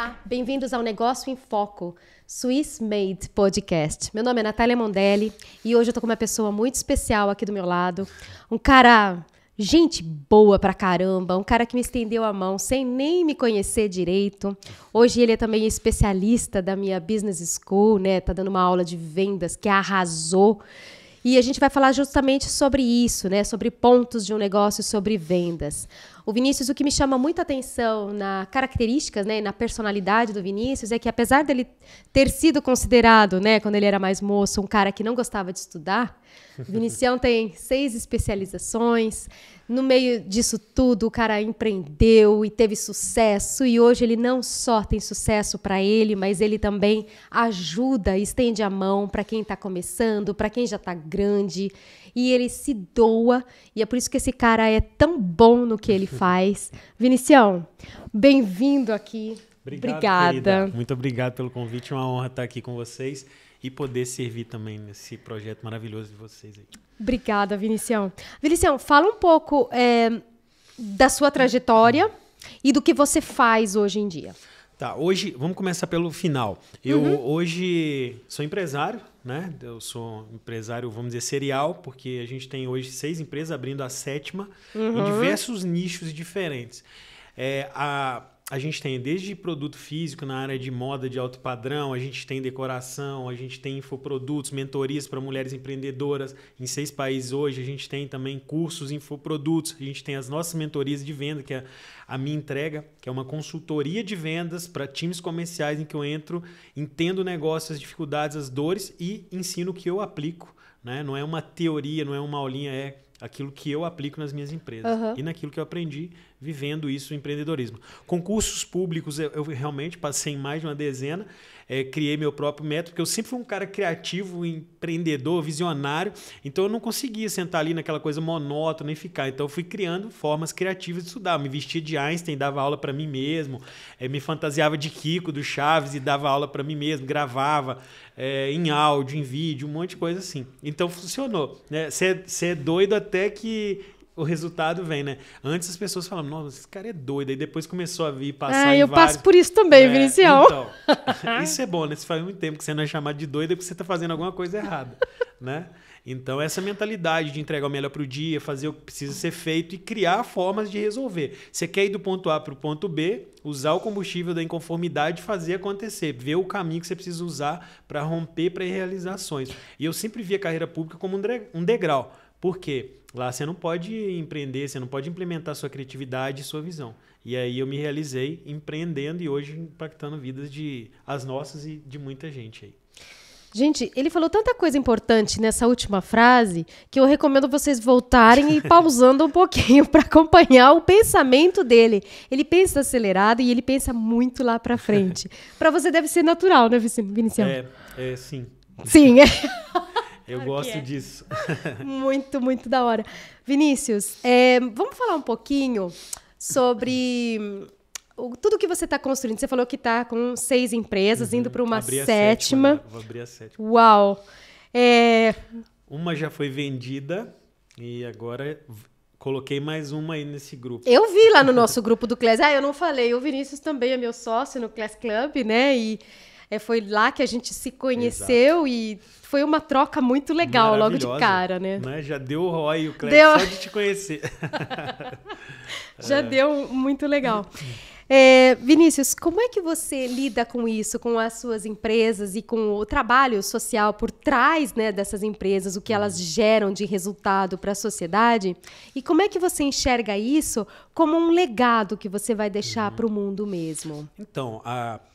Olá, bem-vindos ao Negócio em Foco, Swiss Made Podcast. Meu nome é Natália Mondelli e hoje eu tô com uma pessoa muito especial aqui do meu lado. Um cara, gente boa pra caramba, um cara que me estendeu a mão sem nem me conhecer direito. Hoje ele é também especialista da minha Business School, né? Tá dando uma aula de vendas que arrasou. E a gente vai falar justamente sobre isso, né? Sobre pontos de um negócio, sobre vendas. O Vinícius, o que me chama muita atenção na características, né, e na personalidade do Vinícius é que, apesar dele ter sido considerado, né, quando ele era mais moço, um cara que não gostava de estudar, o Vinicião tem 6 especializações. No meio disso tudo, o cara empreendeu e teve sucesso. E hoje ele não só tem sucesso para ele, mas ele também ajuda, estende a mão para quem está começando, para quem já está grande. E ele se doa. E é por isso que esse cara é tão bom no que ele faz. Vinicião, bem-vindo aqui. Obrigada. Querida. Muito obrigado pelo convite. É uma honra estar aqui com vocês e poder servir também nesse projeto maravilhoso de vocês aí. Obrigada, Vinicião. Vinicião, fala um pouco da sua trajetória e do que você faz hoje em dia. Tá, hoje, vamos começar pelo final. Eu hoje sou empresário, né? Eu sou empresário, vamos dizer, serial, porque a gente tem hoje 6 empresas, abrindo a 7ª, em diversos nichos diferentes. A gente tem desde produto físico na área de moda de alto padrão, a gente tem decoração, a gente tem infoprodutos, mentorias para mulheres empreendedoras em 6 países hoje, a gente tem também cursos infoprodutos, a gente tem as nossas mentorias de venda, que é a minha entrega, que é uma consultoria de vendas para times comerciais em que eu entro, entendo o negócio, as dificuldades, as dores e ensino o que eu aplico, né? Não é uma teoria, não é uma aulinha, é aquilo que eu aplico nas minhas empresas e naquilo que eu aprendi vivendo isso, o empreendedorismo. Concursos públicos, eu realmente passei em mais de uma dezena, criei meu próprio método, porque eu sempre fui um cara criativo, empreendedor, visionário, então eu não conseguia sentar ali naquela coisa monótona e ficar. Então eu fui criando formas criativas de estudar. Eu me vestia de Einstein, dava aula para mim mesmo, me fantasiava de Kiko, do Chaves e dava aula para mim mesmo, gravava em áudio, em vídeo, um monte de coisa assim. Então funcionou. Você é doido até que o resultado vem, né? Antes as pessoas falavam, nossa, esse cara é doido. Aí depois começou a vir passar em eu vários... passo por isso também, Vinicião. Então, isso é bom, né? Se faz muito tempo que você não é chamado de doido é porque você está fazendo alguma coisa errada, né? Então, essa mentalidade de entregar o melhor para o dia, fazer o que precisa ser feito e criar formas de resolver. Você quer ir do ponto A para o ponto B, usar o combustível da inconformidade e fazer acontecer. Ver o caminho que você precisa usar para romper, para realizar ações. E eu sempre vi a carreira pública como um degrau. Por quê? Lá você não pode empreender, você não pode implementar sua criatividade e sua visão. E aí eu me realizei empreendendo e hoje impactando vidas as nossas e de muita gente aí. Gente, ele falou tanta coisa importante nessa última frase que eu recomendo vocês voltarem e pausando um pouquinho para acompanhar o pensamento dele. Ele pensa acelerado e ele pensa muito lá para frente. Para você deve ser natural, né, Vinicião? Sim. Sim, Eu gosto disso. Muito, muito da hora. Vinícius, vamos falar um pouquinho sobre tudo que você está construindo. Você falou que está com 6 empresas, indo para uma 7ª. Vou abrir a 7ª. Uau! Uma já foi vendida e agora coloquei mais uma aí nesse grupo. Eu vi lá no nosso grupo do Class. Eu não falei. O Vinícius também é meu sócio no Class Club, né? E foi lá que a gente se conheceu. Exato. E foi uma troca muito legal logo de cara, né? Já deu o ROI, o Class, só de te conhecer. Já deu muito legal. Vinícius, como é que você lida com isso, com as suas empresas e com o trabalho social por trás, né, dessas empresas, o que elas geram de resultado para a sociedade? E como é que você enxerga isso como um legado que você vai deixar para o mundo mesmo? Então,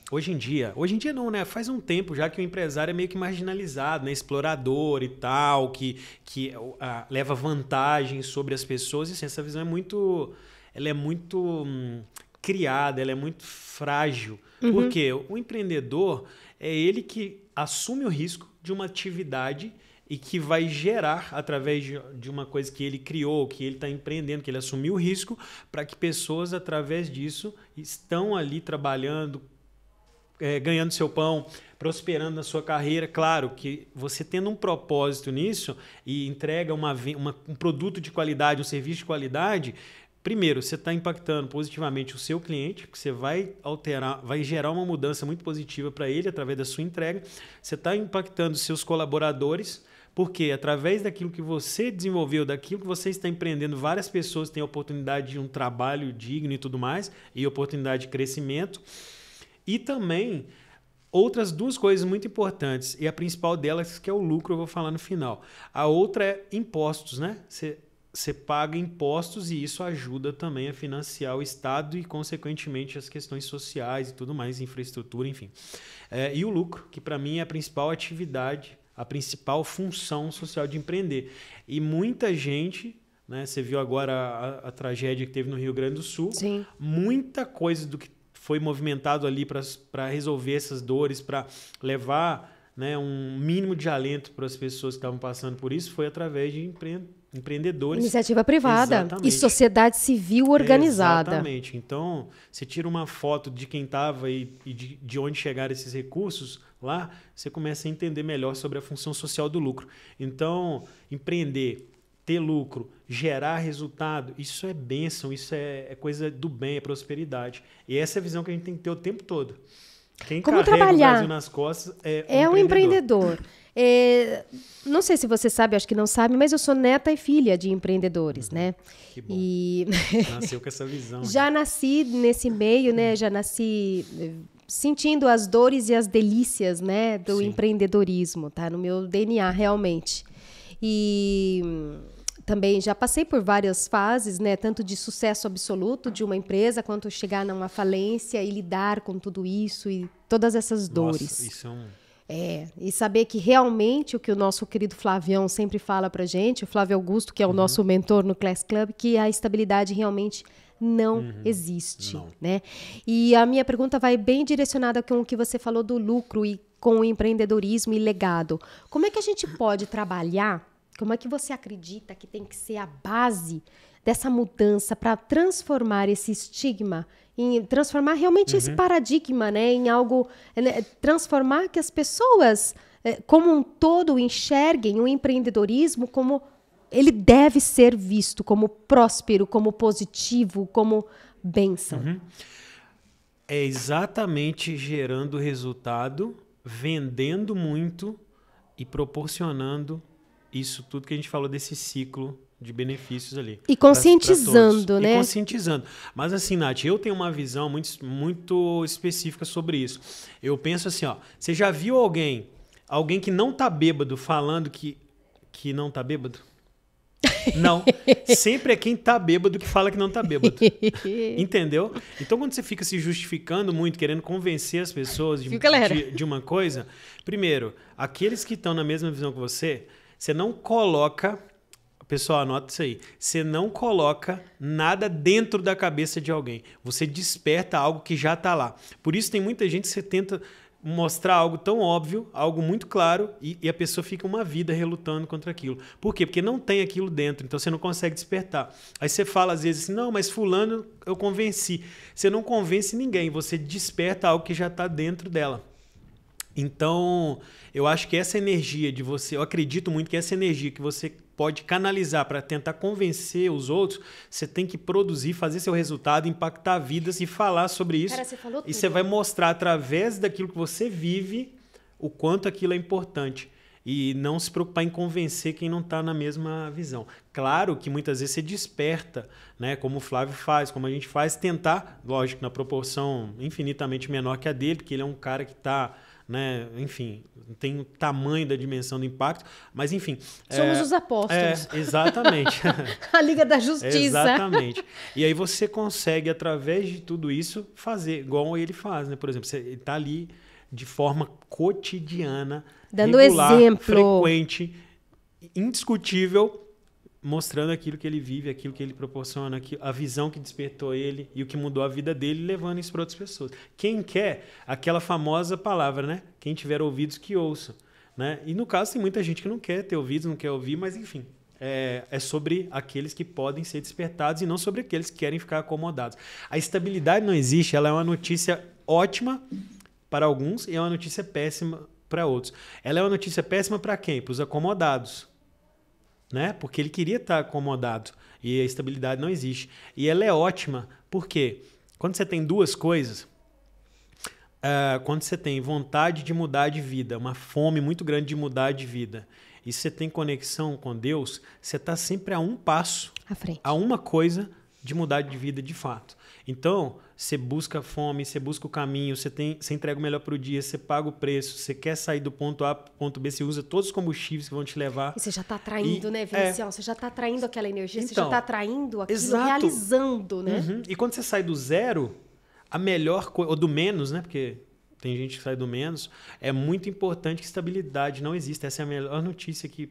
hoje em dia não, né? Faz um tempo já que o empresário é meio que marginalizado, né? Explorador e tal, que leva vantagem sobre as pessoas. E assim, essa visão é muito criada, ela é muito frágil. Porque o empreendedor é ele que assume o risco de uma atividade e que vai gerar, através de uma coisa que ele criou, que ele está empreendendo, que ele assumiu o risco, para que pessoas, através disso, estão ali trabalhando, ganhando seu pão, prosperando na sua carreira. Claro que você tendo um propósito nisso e entrega um produto de qualidade, um serviço de qualidade, primeiro, você está impactando positivamente o seu cliente, porque você vai alterar, vai gerar uma mudança muito positiva para ele através da sua entrega. Você está impactando os seus colaboradores, porque através daquilo que você desenvolveu, daquilo que você está empreendendo, várias pessoas têm a oportunidade de um trabalho digno e tudo mais, e oportunidade de crescimento. E também outras duas coisas muito importantes, e a principal delas que é o lucro, eu vou falar no final. A outra é impostos, né? Você paga impostos e isso ajuda também a financiar o Estado e, consequentemente, as questões sociais e tudo mais, infraestrutura, enfim. E o lucro, que para mim é a principal atividade, a principal função social de empreender. E muita gente, né, você viu agora a tragédia que teve no Rio Grande do Sul, Sim. muita coisa do que foi movimentado ali para resolver essas dores, para levar, né, um mínimo de alento para as pessoas que estavam passando por isso, foi através de empreendedores. Iniciativa privada. Exatamente. E sociedade civil organizada. Exatamente. Então, você tira uma foto de quem estava e de onde chegaram esses recursos lá, você começa a entender melhor sobre a função social do lucro. Então, empreender, ter lucro, gerar resultado, isso é bênção, isso é coisa do bem, é prosperidade. E essa é a visão que a gente tem que ter o tempo todo. Quem Como carrega trabalhar? o Brasil nas costas é um empreendedor. Não sei se você sabe, acho que não sabe, mas eu sou neta e filha de empreendedores, né? Que bom. E Nasceu com essa visão. já nasci nesse meio, né? Já nasci sentindo as dores e as delícias, né, do Sim. empreendedorismo, tá? No meu DNA, realmente. E também já passei por várias fases, né, tanto de sucesso absoluto de uma empresa, quanto chegar numa falência e lidar com tudo isso e todas essas dores. Nossa, isso é um... E saber que realmente o que o nosso querido Flavião sempre fala pra gente, o Flávio Augusto, que é o nosso mentor no Class Club, que a estabilidade realmente não existe, Não. né? E a minha pergunta vai bem direcionada com o que você falou do lucro e com o empreendedorismo e legado. Como é que a gente pode trabalhar? Como é que você acredita que tem que ser a base dessa mudança para transformar esse estigma, transformar realmente esse paradigma, né, em algo, né, transformar que as pessoas, como um todo, enxerguem o empreendedorismo como ele deve ser visto como próspero, como positivo, como bênção. É exatamente gerando resultado, vendendo muito e proporcionando isso tudo que a gente falou desse ciclo de benefícios ali. E conscientizando, pra né? E conscientizando. Mas assim, Nath, eu tenho uma visão muito específica sobre isso. Eu penso assim, ó, você já viu alguém que não tá bêbado falando que não tá bêbado? Não. Sempre é quem tá bêbado que fala que não tá bêbado. Entendeu? Então, quando você fica se justificando muito, querendo convencer as pessoas de uma coisa, primeiro, aqueles que estão na mesma visão que você não coloca... Pessoal, anota isso aí. Você não coloca nada dentro da cabeça de alguém. Você desperta algo que já está lá. Por isso tem muita gente que você tenta mostrar algo tão óbvio, algo muito claro, e a pessoa fica uma vida relutando contra aquilo. Por quê? Porque não tem aquilo dentro, então você não consegue despertar. Aí você fala às vezes assim, não, mas fulano eu convenci. Você não convence ninguém, você desperta algo que já está dentro dela. Então, eu acho que essa energia de você, eu acredito muito que essa energia que você pode canalizar para tentar convencer os outros, você tem que produzir, fazer seu resultado, impactar vidas e falar sobre isso. Cara, você falou tudo. E você vai mostrar através daquilo que você vive o quanto aquilo é importante. E não se preocupar em convencer quem não está na mesma visão. Claro que muitas vezes você desperta, né, como o Flávio faz, como a gente faz, tentar, lógico, na proporção infinitamente menor que a dele, porque ele é um cara que está... né? Enfim, tem o tamanho da dimensão do impacto, mas enfim. Somos os apóstolos. Exatamente. A Liga da Justiça. Exatamente. E aí você consegue, através de tudo isso, fazer igual ele faz, né? Por exemplo, ele está ali de forma cotidiana, dando regular, exemplo, frequente, indiscutível, mostrando aquilo que ele vive, aquilo que ele proporciona, a visão que despertou ele e o que mudou a vida dele, levando isso para outras pessoas. Quem quer, aquela famosa palavra, né? Quem tiver ouvidos, que ouça. Né? E no caso tem muita gente que não quer ter ouvidos, não quer ouvir, mas enfim, é sobre aqueles que podem ser despertados e não sobre aqueles que querem ficar acomodados. A estabilidade não existe, ela é uma notícia ótima para alguns e é uma notícia péssima para outros. Ela é uma notícia péssima para quem? Para os acomodados. né? Porque ele queria estar acomodado e a estabilidade não existe. E ela é ótima, porque quando você tem duas coisas, quando você tem vontade de mudar de vida, uma fome muito grande de mudar de vida, e você tem conexão com Deus, você está sempre a um passo, à frente, a uma coisa de mudar de vida de fato. Então, você busca a fome, você busca o caminho, você entrega o melhor para o dia, você paga o preço, você quer sair do ponto A para o ponto B, você usa todos os combustíveis que vão te levar. E você já está atraindo, né, Vinicius? Você já está atraindo aquela energia, você já Então, está atraindo aquilo, exato. realizando, né? Uhum. E quando você sai do zero, a melhor coisa, ou do menos, né? Porque tem gente que sai do menos, é muito importante que estabilidade não exista. Essa é a melhor notícia que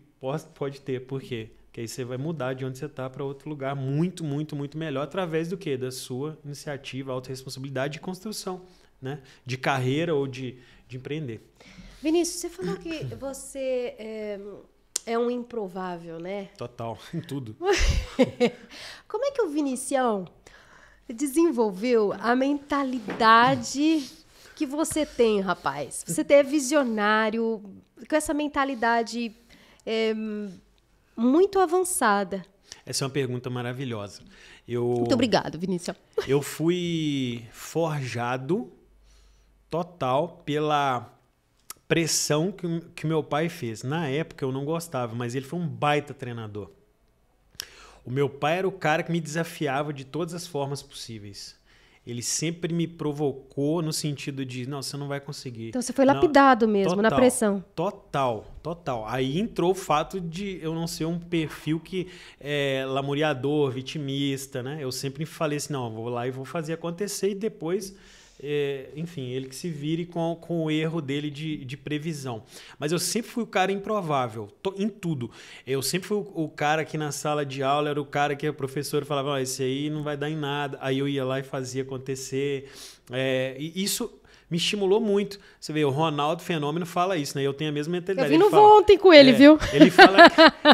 pode ter. Por quê? Porque aí você vai mudar de onde você está para outro lugar muito, muito, muito melhor através do quê? Da sua iniciativa, autorresponsabilidade e construção, né? De carreira ou de empreender. Vinícius, você falou que você é um improvável, né? Total, em tudo. Como é que o Vinicião desenvolveu a mentalidade que você tem, rapaz? Você é visionário, com essa mentalidade muito avançada. Essa é uma pergunta maravilhosa. Muito obrigado, Vinícius. Eu fui forjado total pela pressão que meu pai fez. Na época eu não gostava, mas ele foi um baita treinador. O meu pai era o cara que me desafiava de todas as formas possíveis. Ele sempre me provocou no sentido de, não, você não vai conseguir. Então você foi lapidado mesmo, na pressão. Total. Aí entrou o fato de eu não ser um perfil que é lamuriador, vitimista, né? Eu sempre falei assim, não, eu vou lá e vou fazer acontecer e depois... enfim, ele que se vire com o erro dele de previsão. Mas eu sempre fui o cara improvável, em tudo. Eu sempre fui o cara que na sala de aula era o cara que a professora falava, esse aí não vai dar em nada. Aí eu ia lá e fazia acontecer. E isso me estimulou muito. Você vê, o Ronaldo Fenômeno fala isso, né? Eu tenho a mesma mentalidade. Eu vou ontem com ele, viu? Ele fala...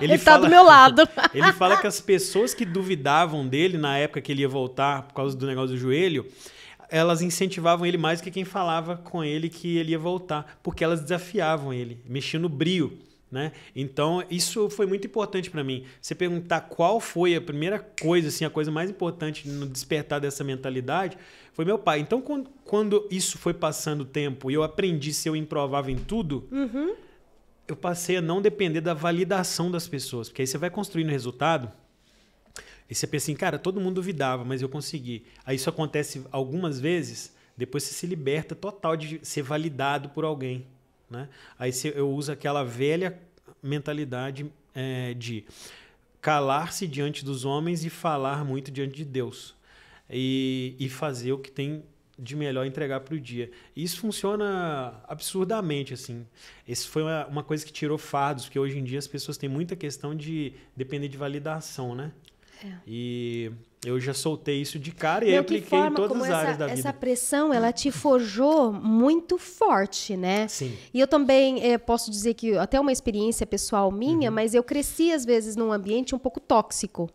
ele tá do meu lado. Ele fala que as pessoas que duvidavam dele na época que ele ia voltar por causa do negócio do joelho... elas incentivavam ele mais que quem falava com ele que ele ia voltar, porque elas desafiavam ele, mexiam no brio, né? Então, isso foi muito importante para mim. Você perguntar qual foi a primeira coisa, assim, a coisa mais importante no despertar dessa mentalidade, foi meu pai. Então, quando isso foi passando o tempo e eu aprendi a ser o improvável em tudo, eu passei a não depender da validação das pessoas, porque aí você vai construindo resultado. E você pensa assim, cara, todo mundo duvidava, mas eu consegui. Aí isso acontece algumas vezes, depois você se liberta total de ser validado por alguém, né? Aí eu uso aquela velha mentalidade de calar-se diante dos homens e falar muito diante de Deus. E fazer o que tem de melhor entregar para o dia. E isso funciona absurdamente, assim. Isso foi uma coisa que tirou fardos, porque hoje em dia as pessoas têm muita questão de depender de validação, né? E eu já soltei isso de cara e apliquei em todas as áreas da vida. Essa pressão, ela te forjou muito forte, né? Sim. E eu também posso dizer que até uma experiência pessoal minha, mas eu cresci às vezes num ambiente um pouco tóxico,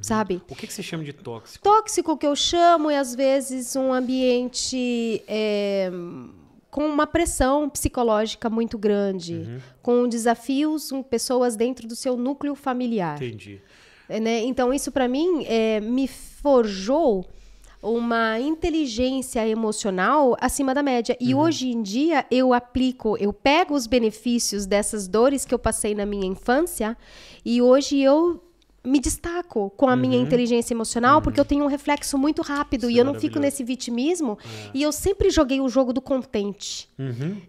sabe? O que você chama de tóxico? Tóxico que eu chamo é às vezes um ambiente com uma pressão psicológica muito grande, com desafios, pessoas dentro do seu núcleo familiar. Entendi. Né? Então, isso para mim me forjou uma inteligência emocional acima da média. E hoje em dia eu pego os benefícios dessas dores que eu passei na minha infância e hoje eu me destaco com a minha inteligência emocional porque eu tenho um reflexo muito rápido e eu não fico nesse vitimismo e eu sempre joguei o jogo do contente.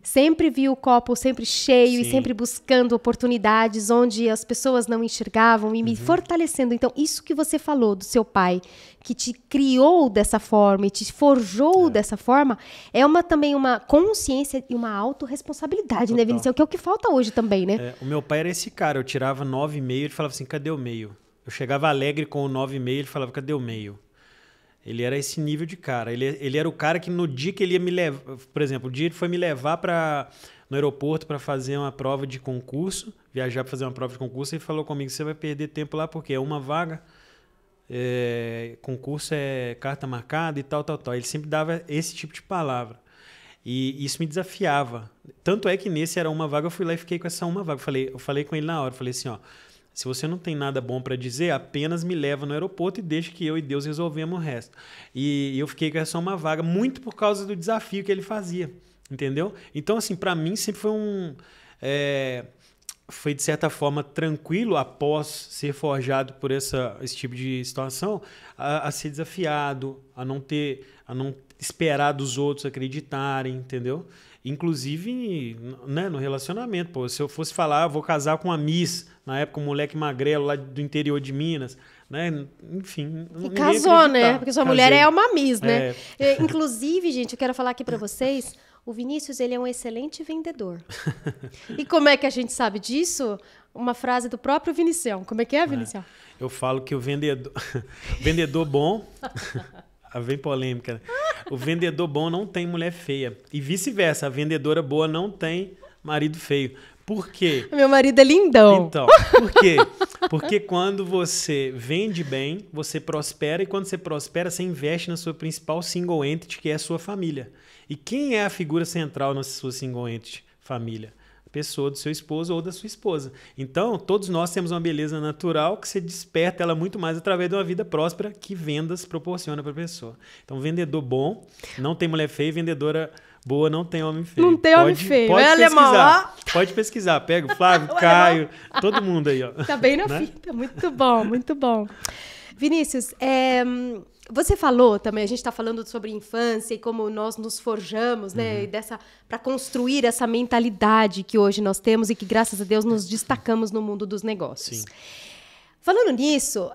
Sempre vi o copo sempre cheio e sempre buscando oportunidades onde as pessoas não enxergavam e me fortalecendo. Então, isso que você falou do seu pai, que te criou dessa forma e te forjou dessa forma, é também uma consciência e uma autorresponsabilidade, né, Vinícius? Que é o que falta hoje também, né? O meu pai era esse cara, eu tirava 9,5 e ele falava assim, cadê o meio? Eu chegava alegre com o 9,5 ele falava, cadê o meio? Ele era esse nível de cara. Ele era o cara que no dia que ele ia me levar... Por exemplo, o dia ele foi me levar no aeroporto para fazer uma prova de concurso, viajar para fazer uma prova de concurso, ele falou comigo, você vai perder tempo lá porque é uma vaga, concurso é carta marcada e tal. Ele sempre dava esse tipo de palavra. E isso me desafiava. Tanto é que nesse era uma vaga, eu fui lá e fiquei com essa uma vaga. Eu falei com ele na hora, falei assim, ó, Se você não tem nada bom para dizer, apenas me leva no aeroporto e deixa que eu e Deus resolvemos o resto. E eu fiquei com essa uma vaga muito por causa do desafio que ele fazia, entendeu? Então, assim, para mim sempre foi foi de certa forma tranquilo após ser forjado por esse tipo de situação, a ser desafiado, a não esperar dos outros acreditarem, entendeu? Inclusive, né, no relacionamento. Pô, se eu fosse falar, vou casar com uma Miss, na época um moleque magrelo lá do interior de Minas, né? Enfim. E casou, né? Porque sua mulher é uma Miss, né? Inclusive, gente, eu quero falar aqui para vocês, o Vinícius, ele é um excelente vendedor. E como é que a gente sabe disso? Uma frase do próprio Vinicião. Como é que é, Vinicião? Eu falo que o vendedor bom... Vem polêmica, né? O vendedor bom não tem mulher feia. E vice-versa, a vendedora boa não tem marido feio. Por quê? Meu marido é lindão. Então, por quê? Porque quando você vende bem, você prospera. E quando você prospera, você investe na sua principal single entity, que é a sua família. E quem é a figura central na sua single entity? Família. Pessoa do seu esposo ou da sua esposa. Então, todos nós temos uma beleza natural que você desperta ela muito mais através de uma vida próspera que vendas proporciona para a pessoa. Então, vendedor bom não tem mulher feia, vendedora boa não tem homem feio. Não tem homem feio. Pode pesquisar. Pode pesquisar. Pega o Flávio, Caio, todo mundo aí. Ó. Tá bem na fita. Muito bom, muito bom. Vinícius, você falou também, a gente está falando sobre infância e como nós nos forjamos, né, para construir essa mentalidade que hoje nós temos e que, graças a Deus, nos destacamos no mundo dos negócios. Sim. Falando nisso,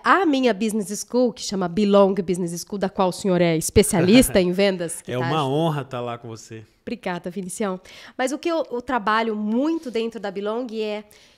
a minha business school, que chama Belong Business School, da qual o senhor é especialista em vendas. É uma honra estar lá com você. Obrigada, Vinicião. Mas o que eu trabalho muito dentro da Belong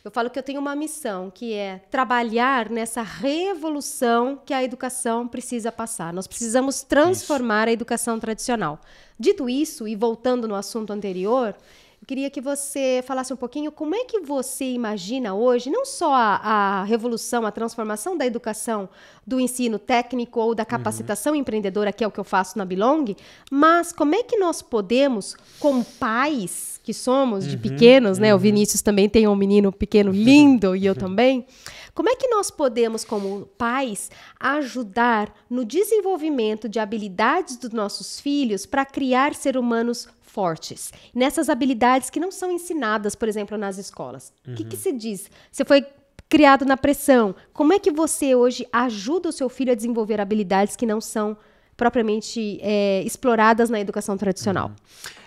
eu falo que eu tenho uma missão, que é trabalhar nessa revolução que a educação precisa passar. Nós precisamos transformar a educação tradicional. Dito isso, e voltando no assunto anterior, eu queria que você falasse um pouquinho como é que você imagina hoje, não só a revolução, a transformação da educação, do ensino técnico ou da capacitação empreendedora, que é o que eu faço na Belong, mas como é que nós podemos, como pais que somos de pequenos, né? O Vinícius também tem um menino pequeno lindo e eu também. Como é que nós podemos, como pais, ajudar no desenvolvimento de habilidades dos nossos filhos para criar seres humanos fortes, nessas habilidades que não são ensinadas, por exemplo, nas escolas? O que você diz? Você foi criado na pressão. Como é que você hoje ajuda o seu filho a desenvolver habilidades que não são propriamente exploradas na educação tradicional?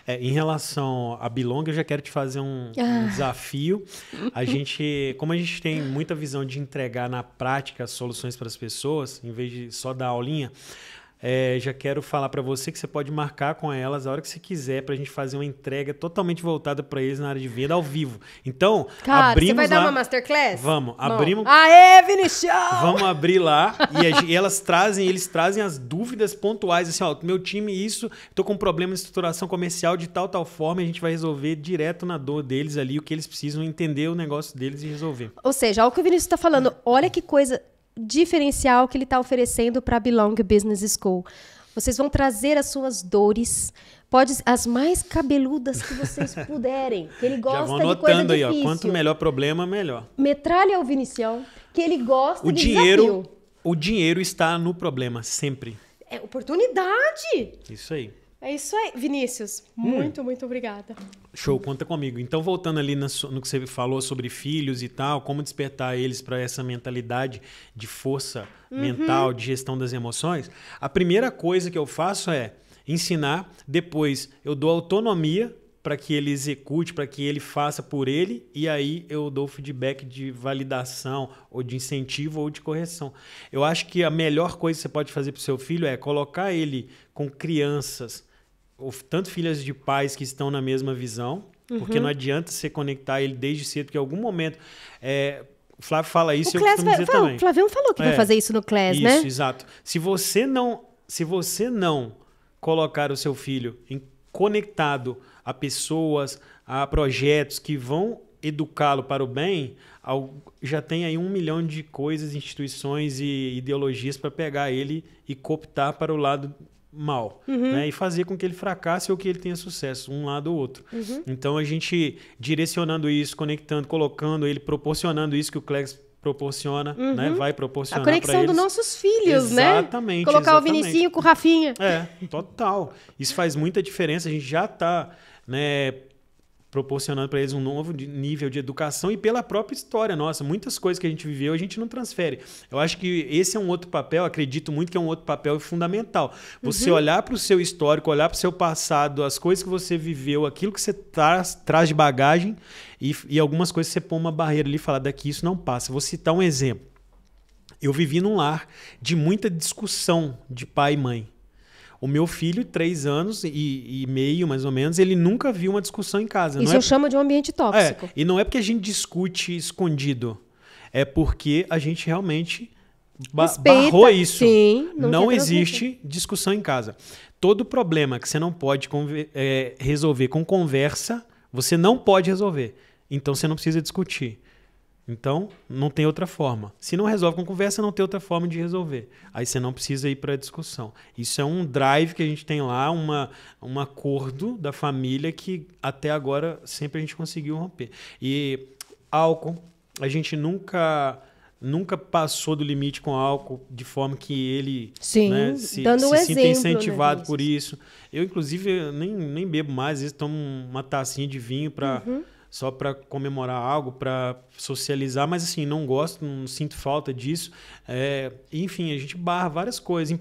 Em relação a Belong, eu já quero te fazer um desafio. Como a gente tem muita visão de entregar na prática as soluções para as pessoas, em vez de só dar aulinha, já quero falar para você que você pode marcar com elas a hora que você quiser para a gente fazer uma entrega totalmente voltada para eles na área de venda ao vivo. Então, cara, abrimos você vai dar lá... uma masterclass? Vamos, abrimos... Aê, Vinicius! Vamos abrir lá e eles trazem as dúvidas pontuais, assim, ó, meu time tô com um problema de estruturação comercial de tal forma, e a gente vai resolver direto na dor deles ali, o que eles precisam entender o negócio deles e resolver. Ou seja, olha o que o Vinícius está falando, olha que coisa diferencial que ele está oferecendo para a Belong Business School. Vocês vão trazer as suas dores, as mais cabeludas que vocês puderem, que ele gosta de coisa difícil. Já vão anotando aí, ó, quanto melhor problema, melhor. Metralha o Vinicião, que ele gosta de desafio. O dinheiro está no problema, sempre. É oportunidade. Isso aí. É isso aí, Vinícius. Muito obrigada. Show, conta comigo. Então, voltando ali no que você falou sobre filhos e tal, como despertar eles para essa mentalidade de força mental, de gestão das emoções, a primeira coisa que eu faço é ensinar, depois eu dou autonomia para que ele execute, para que ele faça por ele, e aí eu dou feedback de validação, ou de incentivo, ou de correção. Eu acho que a melhor coisa que você pode fazer para o seu filho é colocar ele com crianças, ou tanto filhas de pais que estão na mesma visão, porque não adianta você conectar ele desde cedo, porque em algum momento... o Flávio fala isso e eu costumo dizer também. O Flavião falou que vai fazer isso no Class, né? Isso, exato. Se você não colocar o seu filho conectado a pessoas, a projetos que vão educá-lo para o bem, já tem aí 1 milhão de coisas, instituições e ideologias para pegar ele e cooptar para o lado mal, né? E fazer com que ele fracasse ou que ele tenha sucesso, um lado ou outro. Então, a gente direcionando isso, conectando, colocando ele, proporcionando isso que o Clex proporciona, né? Vai proporcionar para eles. A conexão dos nossos filhos, exatamente, né? Colocar exatamente. o Vinicinho com o Rafinha. Total. Isso faz muita diferença. A gente já está, né, proporcionando para eles um novo nível de educação e pela própria história nossa. Muitas coisas que a gente viveu, a gente não transfere. Eu acho que esse é um outro papel, acredito muito que é um outro papel fundamental. Você olhar para o seu histórico, olhar para o seu passado, as coisas que você viveu, aquilo que você traz de bagagem e algumas coisas você põe uma barreira ali e fala, daqui isso não passa. Vou citar um exemplo. Eu vivi num lar de muita discussão de pai e mãe. O meu filho, 3 anos e meio, mais ou menos, ele nunca viu uma discussão em casa. Isso eu chamo de um ambiente tóxico. E não é porque a gente discute escondido. É porque a gente realmente barrou isso. Sim, não existe discussão em casa. Todo problema que você não pode resolver com conversa, você não pode resolver. Então, você não precisa discutir. Então, não tem outra forma. Se não resolve com conversa, não tem outra forma de resolver. Aí você não precisa ir para a discussão. Isso é um drive que a gente tem lá, um acordo da família que até agora sempre a gente conseguiu romper. E álcool, a gente nunca passou do limite com álcool de forma que ele né, se sinta incentivado, né, por isso. Eu, inclusive, nem bebo mais. Às vezes tomo uma tacinha de vinho para... só para comemorar algo, para socializar, mas assim, não gosto, não sinto falta disso. Enfim, a gente barra várias coisas.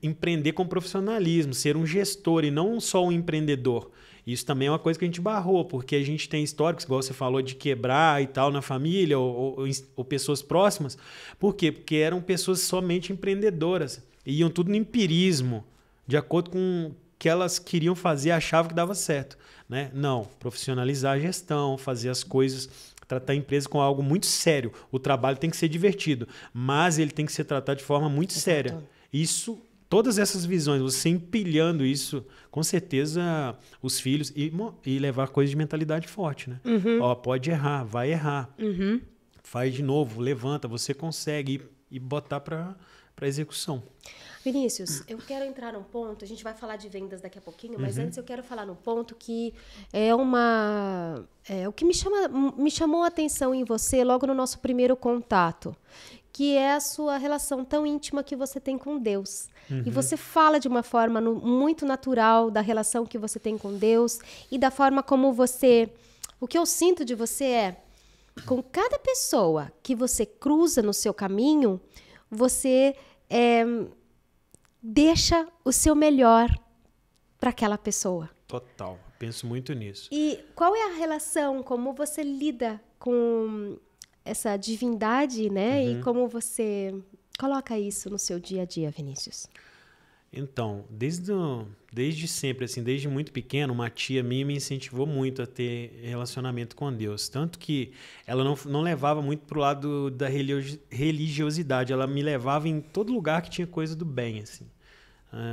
Empreender com profissionalismo, ser um gestor e não só um empreendedor. Isso também é uma coisa que a gente barrou, porque a gente tem históricos, igual você falou, de quebrar e tal na família ou pessoas próximas. Por quê? Porque eram pessoas somente empreendedoras. E iam tudo no empirismo, de acordo com o que elas queriam fazer, achavam que dava certo. Né? Não, profissionalizar a gestão, fazer as coisas, tratar a empresa com algo muito sério. O trabalho tem que ser divertido, mas ele tem que ser tratado de forma muito séria. Isso, todas essas visões, você empilhando isso, com certeza os filhos, e levar coisas de mentalidade forte. Né? Pode errar, vai errar. Faz de novo, levanta, você consegue e botar para execução. Vinícius, eu quero entrar num ponto, a gente vai falar de vendas daqui a pouquinho, mas antes eu quero falar num ponto que é o que me chamou a atenção em você logo no nosso primeiro contato, que é a sua relação tão íntima que você tem com Deus. E você fala de uma forma muito natural da relação que você tem com Deus e da forma como você... O que eu sinto de você com cada pessoa que você cruza no seu caminho, você... deixa o seu melhor para aquela pessoa. Total, penso muito nisso. E qual é a relação, como você lida com essa divindade, né? E como você coloca isso no seu dia a dia, Vinícius? Então, desde sempre, assim, desde muito pequeno, uma tia minha me incentivou muito a ter relacionamento com Deus. Tanto que ela não levava muito pro lado da religiosidade. Ela me levava em todo lugar que tinha coisa do bem, assim.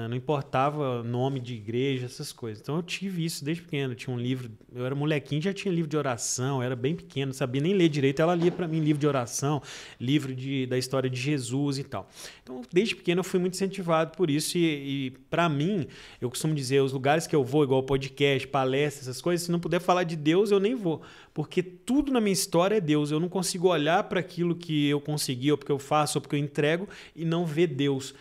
Não importava nome de igreja, essas coisas. Então eu tive isso desde pequeno. Eu tinha um livro, eu era molequinho, já tinha livro de oração, eu era bem pequeno, não sabia nem ler direito. Ela lia para mim livro de oração, livro da história de Jesus e tal. Então, desde pequeno eu fui muito incentivado por isso. E para mim, eu costumo dizer, os lugares que eu vou, igual podcast, palestras, essas coisas, se não puder falar de Deus, eu nem vou. Porque tudo na minha história é Deus. Eu não consigo olhar para aquilo que eu consegui, ou porque eu faço, ou porque eu entrego, e não ver Deus.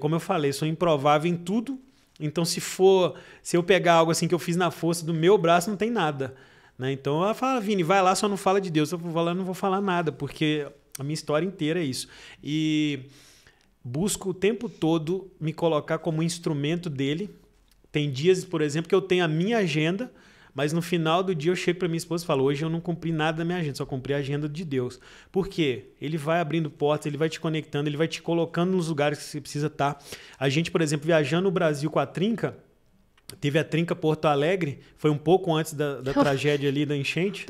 Como eu falei, sou improvável em tudo. Então, se eu pegar algo assim que eu fiz na força do meu braço, não tem nada. Né? Então, ela fala, Vini, vai lá, só não fala de Deus. Eu vou lá, não vou falar nada, porque a minha história inteira é isso. E busco o tempo todo me colocar como instrumento dele. Tem dias, por exemplo, que eu tenho a minha agenda, mas no final do dia eu chego para minha esposa e falo, hoje eu não cumpri nada da minha agenda, só cumpri a agenda de Deus. Por quê? Ele vai abrindo portas, ele vai te conectando, ele vai te colocando nos lugares que você precisa estar. A gente, por exemplo, viajando no Brasil com a Trinca, teve a Trinca Porto Alegre, foi um pouco antes da tragédia ali da enchente.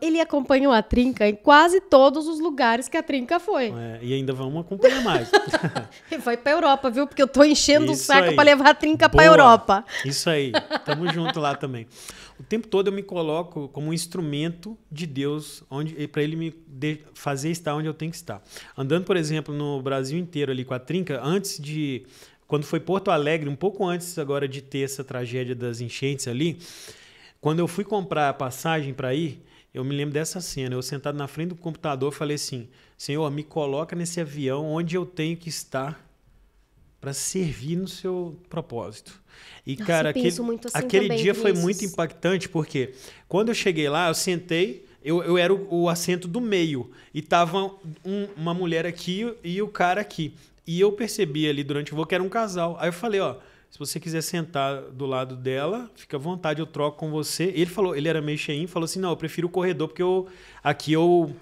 Ele acompanhou a Trinca em quase todos os lugares que a Trinca foi. E ainda vamos acompanhar mais. Ele foi pra Europa, viu? Porque eu tô enchendo o saco para levar a Trinca pra Europa. Isso aí, tamo junto lá também. O tempo todo eu me coloco como um instrumento de Deus para ele me fazer estar onde eu tenho que estar. Andando, por exemplo, no Brasil inteiro ali com a Trinca, antes de quando foi Porto Alegre, um pouco antes agora de ter essa tragédia das enchentes ali, quando eu fui comprar a passagem para ir, eu me lembro dessa cena. Eu sentado na frente do computador, falei assim, Senhor, me coloca nesse avião onde eu tenho que estar para servir no seu propósito. E, Nossa, cara, eu penso muito assim aquele também, dia foi Vinícius. muito impactante, porque quando eu cheguei lá, eu sentei, eu era o assento do meio, e tava uma mulher aqui e o cara aqui. E eu percebi ali durante o voo que era um casal. Aí eu falei, ó, se você quiser sentar do lado dela, fica à vontade, eu troco com você. Ele falou, ele era meio cheinho, falou assim, não, eu prefiro o corredor, porque aqui eu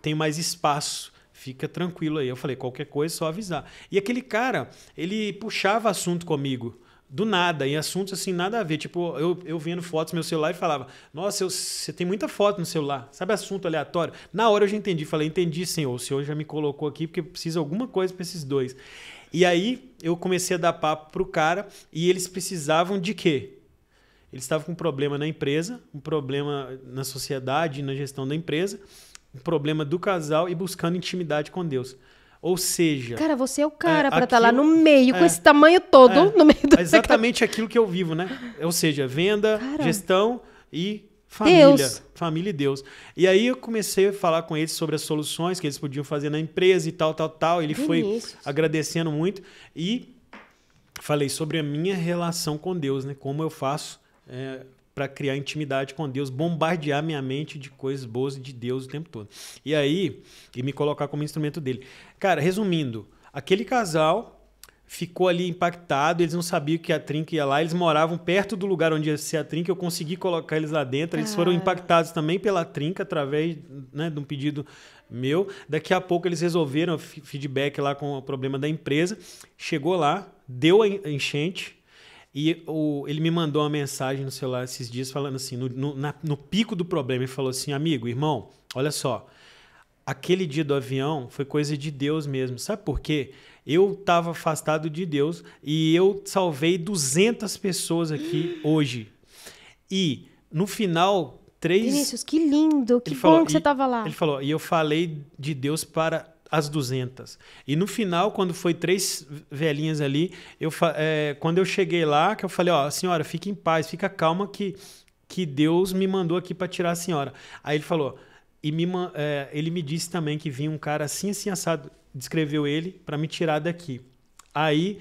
tenho mais espaço. Fica tranquilo aí. Eu falei, qualquer coisa, só avisar. E aquele cara, ele puxava assunto comigo, do nada, e assuntos assim, nada a ver. Tipo, eu vendo fotos no meu celular e falava, nossa, você tem muita foto no celular. Sabe assunto aleatório? Na hora eu já entendi. Falei, entendi, senhor. O senhor já me colocou aqui porque precisa alguma coisa para esses dois. E aí eu comecei a dar papo pro cara e eles precisavam de quê? Eles estavam com um problema na empresa, um problema na sociedade, na gestão da empresa, um problema do casal e buscando intimidade com Deus. Ou seja... Cara, você é o cara pra aquilo, estar lá no meio, com esse tamanho todo, no meio do... exatamente aquilo que eu vivo, né? Ou seja, venda, Cara, gestão e família. Deus. Família e Deus. E aí eu comecei a falar com eles sobre as soluções que eles podiam fazer na empresa e tal. Ele foi agradecendo muito e falei sobre a minha relação com Deus, né? Como eu faço para criar intimidade com Deus, bombardear minha mente de coisas boas de Deus o tempo todo. E aí, me colocar como instrumento dele. Cara, resumindo, aquele casal ficou ali impactado, eles não sabiam que a Trinca ia lá, eles moravam perto do lugar onde ia ser a Trinca, eu consegui colocar eles lá dentro, eles foram impactados também pela Trinca, através, né, de um pedido meu. Daqui a pouco eles resolveram feedback lá com o problema da empresa, chegou lá, deu a enchente, e ele me mandou uma mensagem no celular esses dias falando assim, no pico do problema, ele falou assim, amigo, irmão, olha só, aquele dia do avião foi coisa de Deus mesmo. Sabe por quê? Eu estava afastado de Deus e eu salvei 200 pessoas aqui hoje. E no final, Vinícius, que lindo, que bom que você estava lá. Ele falou, e eu falei de Deus para as 200. E no final, quando foi 3 velhinhas ali, quando eu cheguei lá, que eu falei, ó, senhora, fique em paz, fica calma que Deus me mandou aqui para tirar a senhora. Aí ele falou, ele me disse também que vinha um cara assim, assim, assado, descreveu ele para me tirar daqui. Aí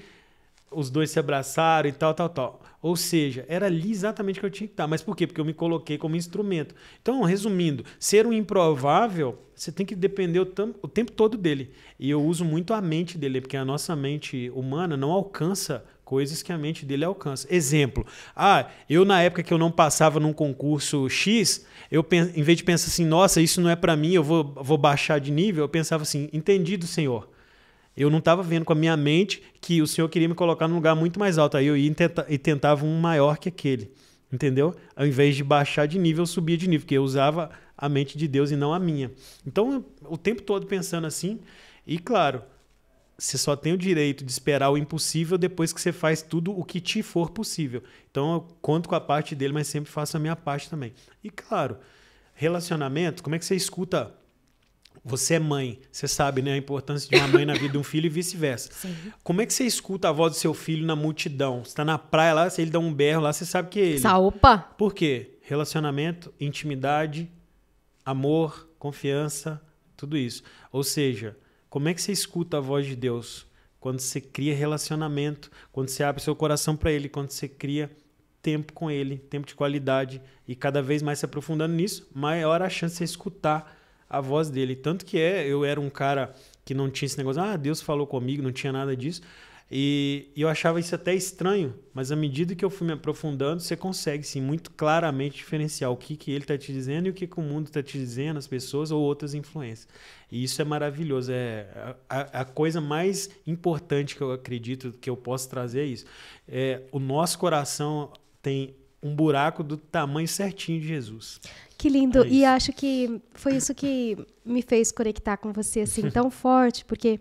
os dois se abraçaram e tal. Ou seja, era ali exatamente que eu tinha que estar. Mas por quê? Porque eu me coloquei como instrumento. Então, resumindo, ser um improvável, você tem que depender o tempo todo dele. E eu uso muito a mente dele, porque a nossa mente humana não alcança coisas que a mente dele alcança. Exemplo, eu na época que eu não passava num concurso X, em vez de pensar assim, nossa, isso não é para mim, eu vou baixar de nível, eu pensava assim, entendi do Senhor. Eu não estava vendo com a minha mente que o Senhor queria me colocar num lugar muito mais alto. Aí eu ia e tentava um maior que aquele. Entendeu? Ao invés de baixar de nível, eu subia de nível, porque eu usava a mente de Deus e não a minha. Então, o tempo todo pensando assim. E, claro, você só tem o direito de esperar o impossível depois que você faz tudo o que te for possível. Então, eu conto com a parte dele, mas sempre faço a minha parte também. E, claro, relacionamento, como é que você escuta... Você é mãe, você sabe, né, a importância de uma mãe na vida de um filho e vice-versa. Como é que você escuta a voz do seu filho na multidão? Você está na praia lá, se ele dá um berro lá, você sabe que é ele. Opa! Por quê? Relacionamento, intimidade, amor, confiança, tudo isso. Ou seja, como é que você escuta a voz de Deus? Quando você cria relacionamento, quando você abre seu coração para Ele, quando você cria tempo com Ele, tempo de qualidade, e cada vez mais se aprofundando nisso, maior a chance de você escutar a voz dele. Tanto que eu era um cara que não tinha esse negócio, Deus falou comigo, não tinha nada disso. E eu achava isso até estranho, mas à medida que eu fui me aprofundando, você consegue, sim, muito claramente diferenciar o que ele está te dizendo e o que o mundo está te dizendo, as pessoas ou outras influências. E isso é maravilhoso. A coisa mais importante que eu acredito que eu posso trazer é isso. O nosso coração tem um buraco do tamanho certinho de Jesus. Que lindo. E acho que foi isso que me fez conectar com você assim tão forte, porque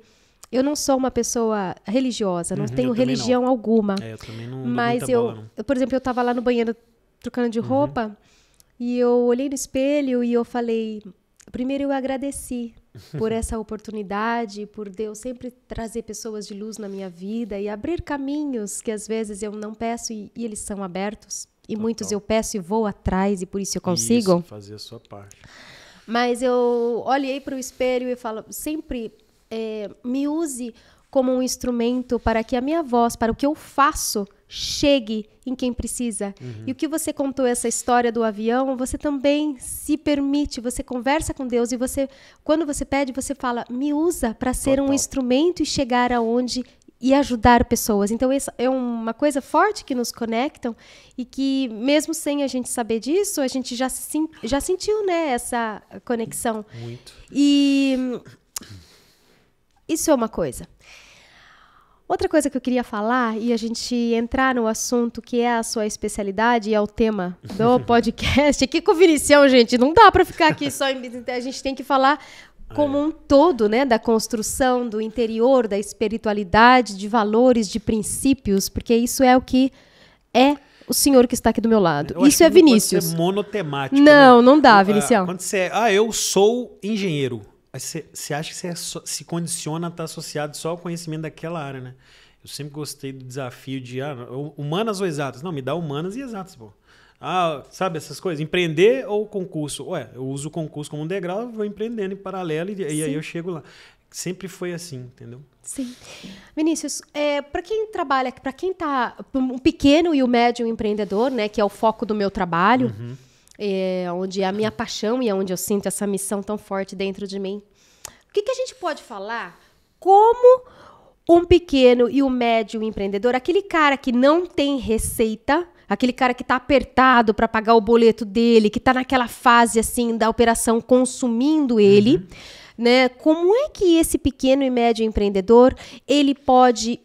eu não sou uma pessoa religiosa, não tenho religião alguma. Eu também não mas dou muita bola, não. Por exemplo, eu estava lá no banheiro trocando de roupa e eu olhei no espelho e eu falei, primeiro eu agradeci por essa oportunidade, por Deus sempre trazer pessoas de luz na minha vida e abrir caminhos que às vezes eu não peço e eles são abertos. E muitos eu peço e vou atrás e por isso eu consigo. Isso, fazer a sua parte. Mas eu olhei para o espelho e falo, sempre me use como um instrumento para que a minha voz, para o que eu faço, chegue em quem precisa. E o que você contou, essa história do avião, você também se permite, você conversa com Deus e você, quando você pede, você fala, me usa para ser um instrumento e chegar aonde e ajudar pessoas. Então, isso é uma coisa forte que nos conectam e que, mesmo sem a gente saber disso, a gente já sentiu, né, essa conexão. Muito. E isso é uma coisa. Outra coisa que eu queria falar, e a gente entrar no assunto que é a sua especialidade e é o tema do podcast. Aqui com o Vinicião, gente, não dá para ficar aqui só... A gente tem que falar como um todo, né? Da construção, do interior, da espiritualidade, de valores, de princípios, porque isso é o que é o senhor que está aqui do meu lado. Isso é Vinícius. Pode ser monotemático, não, né? Não dá, Vinicião. Quando você eu sou engenheiro. Você acha que você se condiciona a estar associado só ao conhecimento daquela área, né? Eu sempre gostei do desafio de humanas ou exatas. Não, me dá humanas e exatas, pô. Sabe essas coisas? Empreender ou concurso? Eu uso o concurso como um degrau, vou empreendendo em paralelo e aí eu chego lá. Sempre foi assim, entendeu? Sim. Vinícius, para quem trabalha, para quem está um pequeno e o médio empreendedor, né, que é o foco do meu trabalho, onde é a minha paixão e é onde eu sinto essa missão tão forte dentro de mim. O que a gente pode falar como um pequeno e o médio empreendedor, aquele cara que não tem receita, aquele cara que está apertado para pagar o boleto dele, que está naquela fase assim da operação consumindo ele, né? Como é que esse pequeno e médio empreendedor ele pode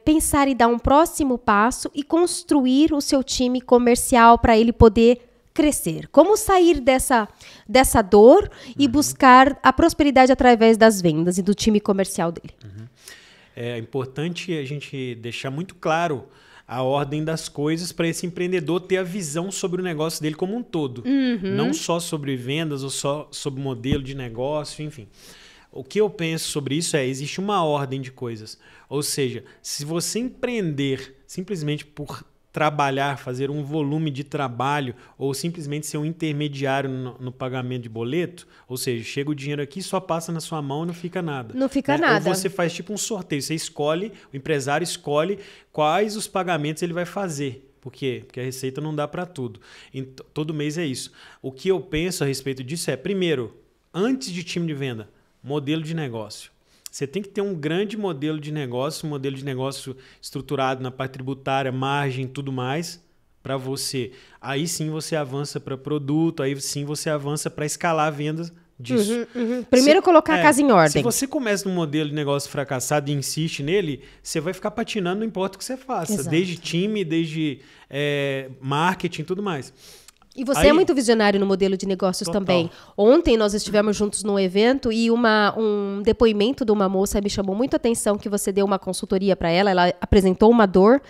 pensar e dar um próximo passo e construir o seu time comercial para ele poder crescer? Como sair dessa dor e buscar a prosperidade através das vendas e do time comercial dele? É importante a gente deixar muito claro a ordem das coisas para esse empreendedor ter a visão sobre o negócio dele como um todo. Não só sobre vendas ou só sobre modelo de negócio, enfim. O que eu penso sobre isso existe uma ordem de coisas. Ou seja, se você empreender simplesmente por trabalhar, fazer um volume de trabalho ou simplesmente ser um intermediário no pagamento de boleto, ou seja, chega o dinheiro aqui, só passa na sua mão e não fica nada. Não fica nada. Ou você faz tipo um sorteio, você escolhe, o empresário escolhe quais os pagamentos ele vai fazer. Por quê? Porque a receita não dá para tudo. Todo mês é isso. O que eu penso a respeito disso primeiro, antes de time de venda, modelo de negócio. Você tem que ter um grande modelo de negócio, um modelo de negócio estruturado na parte tributária, margem, tudo mais, para você. Aí sim você avança para produto, aí sim você avança para escalar vendas disso. Primeiro colocar a casa em ordem. Se você começa num modelo de negócio fracassado e insiste nele, você vai ficar patinando, não importa o que você faça. Exato. Desde time, desde marketing e tudo mais. E você é muito visionário no modelo de negócios também. Ontem nós estivemos juntos num evento e um depoimento de uma moça me chamou muito a atenção, que você deu uma consultoria para ela apresentou uma dor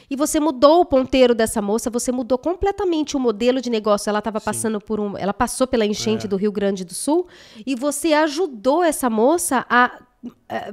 e você mudou o ponteiro dessa moça, você mudou completamente o modelo de negócio. Ela estava passando ela passou pela enchente do Rio Grande do Sul e você ajudou essa moça a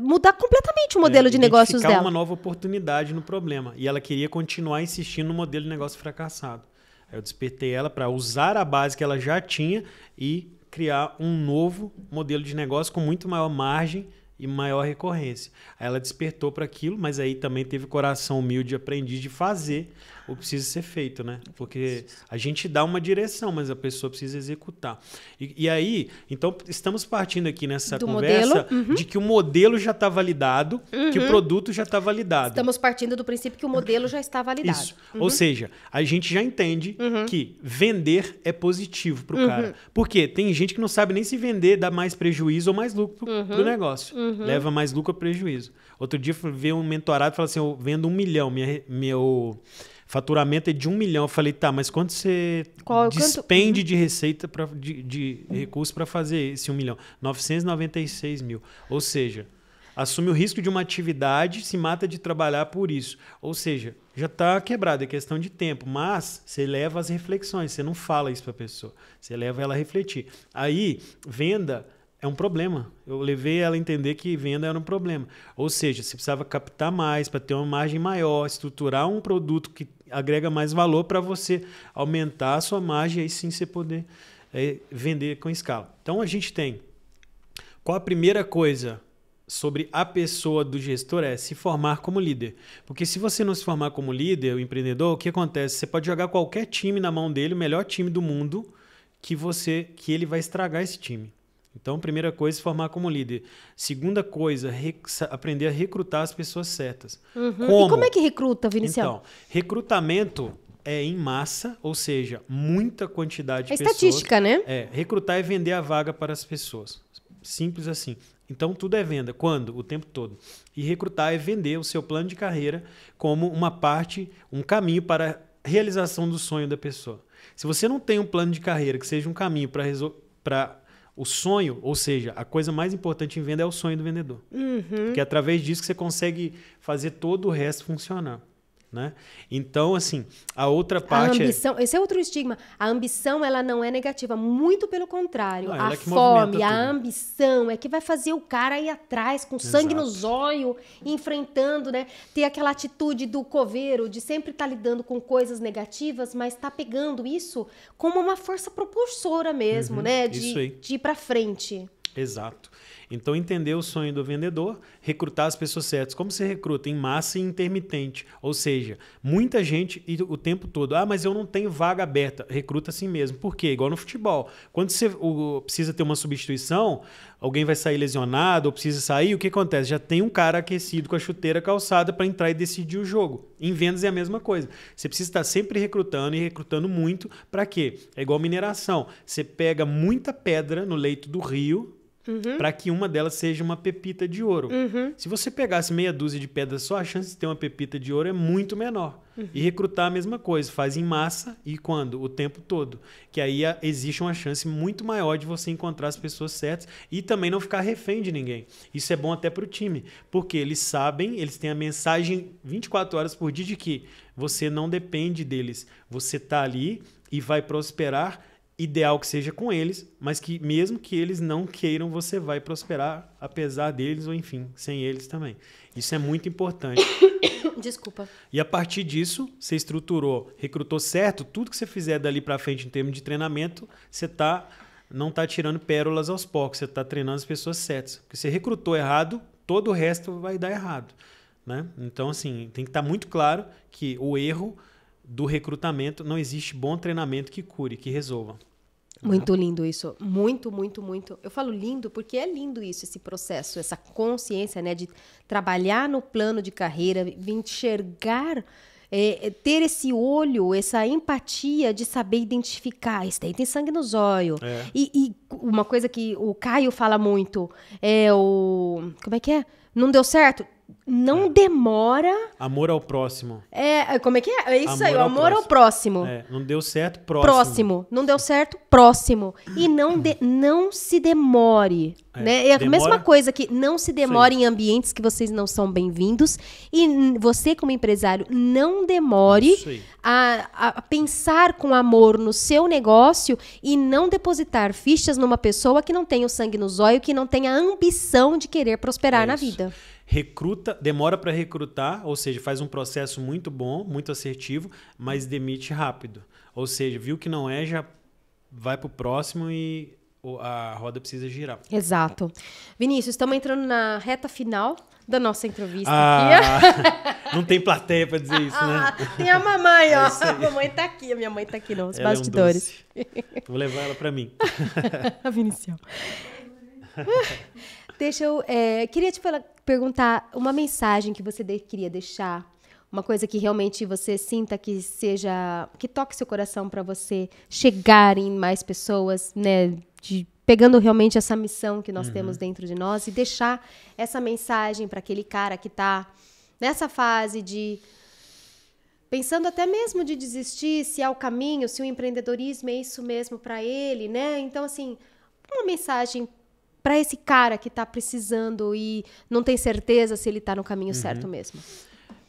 mudar completamente o modelo de negócios dela. Uma nova oportunidade no problema. E ela queria continuar insistindo no modelo de negócio fracassado. Eu despertei ela para usar a base que ela já tinha e criar um novo modelo de negócio com muito maior margem e maior recorrência. Aí ela despertou para aquilo, mas aí também teve coração humilde e aprendiz de fazer o que precisa ser feito, né? Porque a gente dá uma direção, mas a pessoa precisa executar. E aí, então, estamos partindo aqui nessa conversa de que o modelo já está validado, que o produto já está validado. Estamos partindo do princípio que o modelo já está validado. Isso. Ou seja, a gente já entende que vender é positivo para o cara. Porque tem gente que não sabe nem se vender dá mais prejuízo ou mais lucro para o negócio. Leva mais lucro ou prejuízo. Outro dia veio um mentorado e falou assim, eu vendo 1 milhão, meu faturamento é de 1 milhão. Eu falei, tá, mas quanto você despende de receita, de recurso para fazer esse 1 milhão? 996 mil. Ou seja, assume o risco de uma atividade, se mata de trabalhar por isso. Ou seja, já está quebrado, é questão de tempo. Mas você leva as reflexões, você não fala isso para a pessoa. Você leva ela a refletir. Aí, venda é um problema. Eu levei ela a entender que venda era um problema. Ou seja, você precisava captar mais para ter uma margem maior, estruturar um produto que agrega mais valor para você aumentar a sua margem e aí sim você poder vender com escala. Então a gente tem... Qual a primeira coisa sobre a pessoa do gestor é se formar como líder. Porque se você não se formar como líder, o empreendedor, o que acontece? Você pode jogar qualquer time na mão dele, o melhor time do mundo, que ele vai estragar esse time. Então, primeira coisa, se formar como líder. Segunda coisa, aprender a recrutar as pessoas certas. E como é que recruta, Vinicius? Então, recrutamento é em massa, ou seja, muita quantidade de pessoas. É estatística, né? Recrutar é vender a vaga para as pessoas. Simples assim. Então, tudo é venda. Quando? O tempo todo. E recrutar é vender o seu plano de carreira como uma parte, um caminho para a realização do sonho da pessoa. Se você não tem um plano de carreira que seja um caminho para o sonho, ou seja, a coisa mais importante em venda é o sonho do vendedor. Porque é através disso que você consegue fazer todo o resto funcionar. Né? Então, assim, a outra parte esse é outro estigma. A ambição, ela não é negativa, muito pelo contrário. A fome, a ambição é que vai fazer o cara ir atrás com sangue no zóio, enfrentando, né? Ter aquela atitude do coveiro de sempre estar lidando com coisas negativas, mas tá pegando isso como uma força propulsora mesmo, né? De ir para frente. Exato. Então, entender o sonho do vendedor, recrutar as pessoas certas. Como você recruta? Em massa e intermitente. Ou seja, muita gente o tempo todo. Ah, mas eu não tenho vaga aberta. Recruta assim mesmo. Por quê? Igual no futebol. Quando você precisa ter uma substituição, alguém vai sair lesionado ou precisa sair, o que acontece? Já tem um cara aquecido com a chuteira calçada para entrar e decidir o jogo. Em vendas é a mesma coisa. Você precisa estar sempre recrutando e recrutando muito. Para quê? É igual mineração. Você pega muita pedra no leito do rio, para que uma delas seja uma pepita de ouro. Se você pegasse meia dúzia de pedras só, a chance de ter uma pepita de ouro é muito menor. E recrutar a mesma coisa, faz em massa e quando? O tempo todo. Que aí existe uma chance muito maior de você encontrar as pessoas certas e também não ficar refém de ninguém. Isso é bom até para o time, porque eles sabem, eles têm a mensagem 24 horas por dia de que você não depende deles. Você está ali e vai prosperar. Ideal que seja com eles, mas que mesmo que eles não queiram, você vai prosperar apesar deles ou, enfim, sem eles também. Isso é muito importante. Desculpa. E a partir disso, você estruturou, recrutou certo, tudo que você fizer dali para frente em termos de treinamento, você não está tirando pérolas aos poucos, você está treinando as pessoas certas. Porque você recrutou errado, todo o resto vai dar errado. Né? Então, assim, tem que estar muito claro que o erro do recrutamento, não existe bom treinamento que cure, que resolva. Muito lindo isso. Muito, muito, muito. Eu falo lindo porque é lindo isso, esse processo, essa consciência, né, de trabalhar no plano de carreira, enxergar, ter esse olho, essa empatia de saber identificar. Esse daí tem sangue no zóio. E uma coisa que o Caio fala muito é como é que é? Não deu certo? Não demora. Amor ao próximo. Como é que é? É isso aí, o amor ao próximo. Não deu certo, próximo. Próximo. Não deu certo, próximo. E não se demore. Né? É a mesma coisa que não se demore em ambientes que vocês não são bem-vindos. E você, como empresário, não demore a pensar com amor no seu negócio e não depositar fichas numa pessoa que não tem o sangue no zóio, que não tem a ambição de querer prosperar na vida. Demora para recrutar, ou seja, faz um processo muito bom, muito assertivo, mas demite rápido. Ou seja, viu que não já vai para o próximo e a roda precisa girar. Exato. Vinícius, estamos entrando na reta final da nossa entrevista aqui. Não tem plateia para dizer isso, né? Tem a mamãe, ó. A mamãe tá aqui, a minha mãe tá aqui nos bastidores. Vou levar ela para mim. A Vinicius. Queria te perguntar uma mensagem que você queria deixar, uma coisa que realmente você sinta que toque seu coração para você chegar em mais pessoas, né? Pegando realmente essa missão que nós temos dentro de nós e deixar essa mensagem para aquele cara que está nessa fase de pensando até mesmo de desistir, se é o caminho, se o empreendedorismo é isso mesmo para ele, né? Então, assim, uma mensagem para esse cara que está precisando e não tem certeza se ele está no caminho certo mesmo.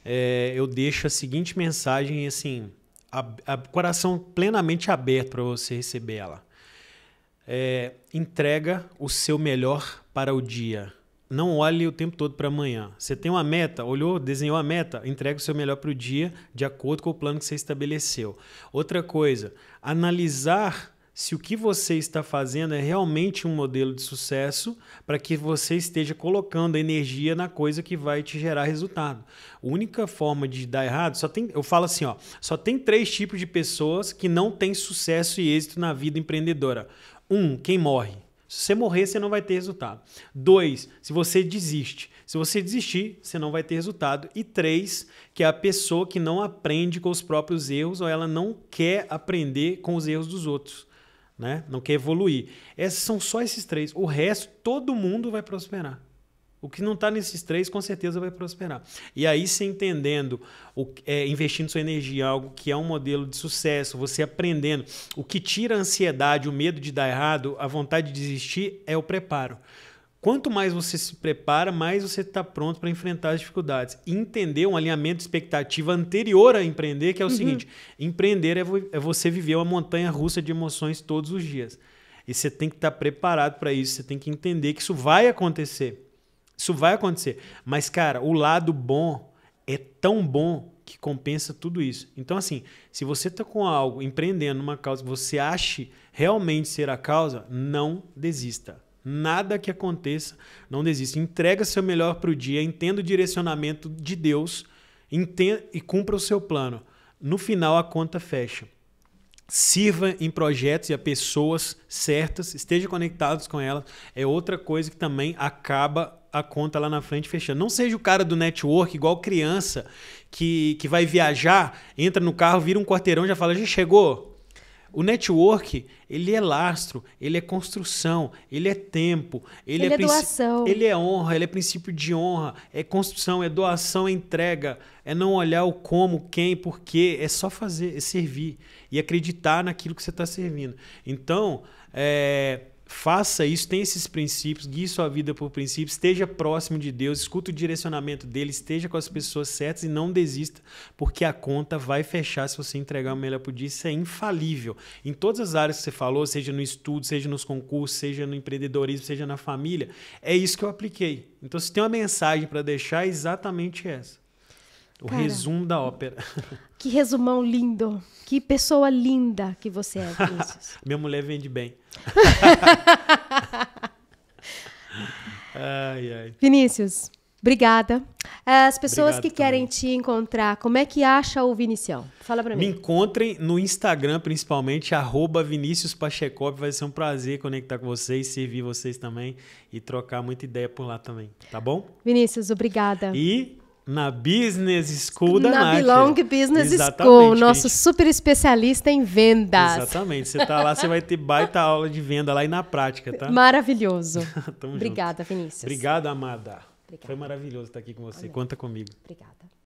Eu deixo a seguinte mensagem, assim, coração plenamente aberto para você receber ela. entrega o seu melhor para o dia. Não olhe o tempo todo para amanhã. Você tem uma meta, olhou, desenhou a meta, entrega o seu melhor para o dia de acordo com o plano que você estabeleceu. Outra coisa, analisar se o que você está fazendo é realmente um modelo de sucesso para que você esteja colocando energia na coisa que vai te gerar resultado. A única forma de dar errado, eu falo assim, só tem 3 tipos de pessoas que não têm sucesso e êxito na vida empreendedora. 1, quem morre. Se você morrer, você não vai ter resultado. 2, se você desiste. Se você desistir, você não vai ter resultado. E 3, que é a pessoa que não aprende com os próprios erros ou ela não quer aprender com os erros dos outros. Né? Não quer evoluir. São só esses 3. O resto, todo mundo vai prosperar. O que não está nesses 3, com certeza vai prosperar. E aí, você entendendo, investindo sua energia em algo que é um modelo de sucesso, você aprendendo, o que tira a ansiedade, o medo de dar errado, a vontade de desistir, é o preparo. Quanto mais você se prepara, mais você está pronto para enfrentar as dificuldades. E entender um alinhamento de expectativa anterior a empreender, que é o seguinte, empreender é você viver uma montanha russa de emoções todos os dias. E você tem que estar preparado para isso, você tem que entender que isso vai acontecer. Isso vai acontecer. Mas, cara, o lado bom é tão bom que compensa tudo isso. Então, assim, se você está com algo, empreendendo numa causa que você ache realmente ser a causa, não desista. Nada que aconteça, não desista. Entrega seu melhor para o dia, entenda o direcionamento de Deus e cumpra o seu plano. No final, a conta fecha. Sirva em projetos e a pessoas certas, esteja conectados com elas. É outra coisa que também acaba a conta lá na frente fechando. Não seja o cara do network, igual criança, que vai viajar, entra no carro, vira um quarteirão e já fala, já chegou? O network, ele é lastro, ele é construção, ele é tempo, ele é doação. Ele é honra, ele é princípio de honra, é construção, é doação, é entrega, é não olhar o como, quem, porquê, é só fazer, é servir e acreditar naquilo que você está servindo. Então, faça isso, tenha esses princípios, guie sua vida por princípios, esteja próximo de Deus, escuta o direcionamento dele, esteja com as pessoas certas e não desista, porque a conta vai fechar se você entregar o melhor por dia. Isso é infalível. Em todas as áreas que você falou, seja no estudo, seja nos concursos, seja no empreendedorismo, seja na família, é isso que eu apliquei. Então, se tem uma mensagem para deixar, é exatamente essa. Resumo da ópera. Que resumão lindo. Que pessoa linda que você é, Vinícius. Minha mulher vende bem. Ai, ai. Vinícius, obrigada. As pessoas Obrigado que querem também. te encontrar, como é que acha o Vinicião? Fala pra mim. Me encontrem no Instagram, principalmente, @Vinícius Pachecop. Vai ser um prazer conectar com vocês, servir vocês também e trocar muita ideia por lá também. Tá bom? Vinícius, obrigada. E na Business School da Na Nath. Belong Business Exatamente, School, nosso gente. super especialista em vendas. Exatamente. Você tá lá, você vai ter baita aula de venda lá e na prática, tá? Maravilhoso. Tamo Obrigada, Vinícius. junto. Obrigado, amada. Obrigada. Foi maravilhoso estar aqui com você. Amém. Conta comigo. Obrigada.